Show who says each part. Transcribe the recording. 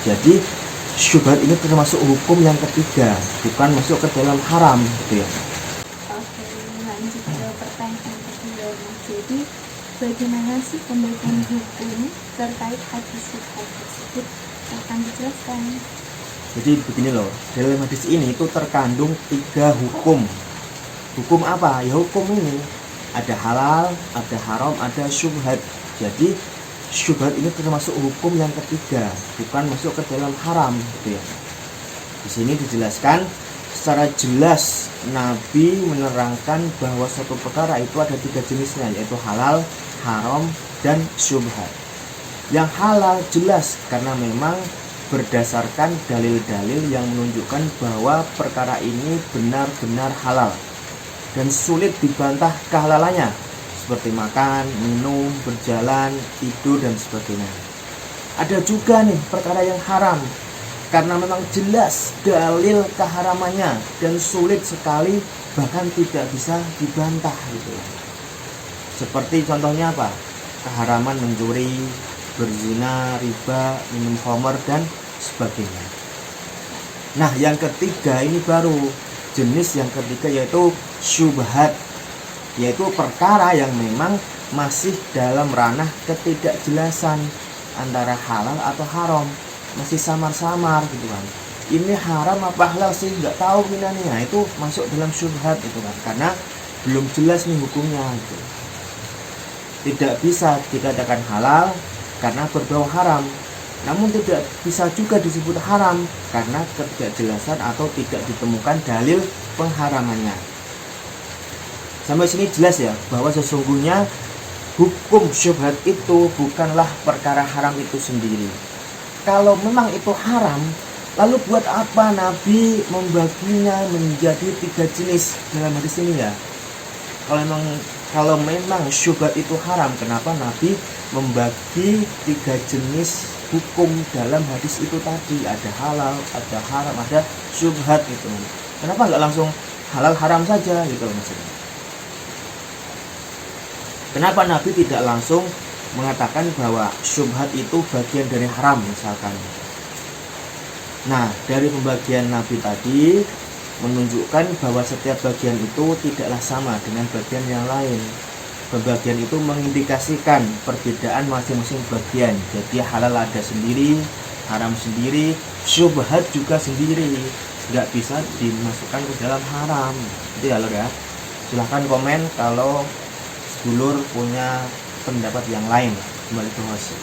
Speaker 1: Jadi syubhat ini termasuk hukum yang ketiga, bukan masuk ke dalam haram gitu ya.
Speaker 2: Oke, lanjut ke pertanyaan kedua, Mas. Jadi bagaimana sih pembagian hukum terkait hadis syubhat tersebut? Akan dijelaskan.
Speaker 1: Jadi begini loh, dalam hadis ini itu terkandung 3 hukum. Hukum apa? Ya hukum ini ada halal, ada haram, ada syubhat. Jadi syubhat ini termasuk hukum yang ketiga, bukan masuk ke dalam haram gitu ya. Di sini dijelaskan secara jelas, Nabi menerangkan bahwa suatu perkara itu ada 3 jenisnya, yaitu halal, haram, dan syubhat. Yang halal jelas karena memang berdasarkan dalil-dalil yang menunjukkan bahwa perkara ini benar-benar halal dan sulit dibantah kehalalannya, seperti makan, minum, berjalan, tidur, dan sebagainya. Ada juga nih perkara yang haram karena memang jelas dalil keharamannya dan sulit sekali, bahkan tidak bisa dibantah gitu. Seperti contohnya apa? Keharaman mencuri, berzina, riba, minum khamr, dan sebagainya. Nah, yang ketiga ini baru jenis yang ketiga, yaitu syubhat, yaitu perkara yang memang masih dalam ranah ketidakjelasan antara halal atau haram, masih samar-samar gitu kan. Ini haram apa halal sih, nggak tahu minanya. Itu masuk dalam syubhat itu kan, karena belum jelas nih hukumnya gitu. Tidak bisa dikatakan halal karena berbau haram, namun tidak bisa juga disebut haram karena ketidakjelasan atau tidak ditemukan dalil pengharamannya. Sampai sini jelas ya, bahwa sesungguhnya hukum syubhat itu bukanlah perkara haram itu sendiri. Kalau memang itu haram, lalu buat apa Nabi membaginya menjadi 3 jenis dalam hadis ini ya? Kalau memang syubhat itu haram, kenapa Nabi membagi 3 jenis hukum dalam hadis itu tadi? Ada halal, ada haram, ada syubhat gitu. Kenapa nggak langsung halal haram saja gitu maksudnya? Kenapa Nabi tidak langsung mengatakan bahwa syubhat itu bagian dari haram misalkan? Nah, dari pembagian Nabi tadi menunjukkan bahwa setiap bagian itu tidaklah sama dengan bagian yang lain. Pembagian itu mengindikasikan perbedaan masing-masing bagian. Jadi halal ada sendiri, haram sendiri, syubhat juga sendiri. Nggak bisa dimasukkan ke dalam haram. Itu ya lor ya. Silahkan komen kalau sedulur punya pendapat yang lain. Kembali ke host.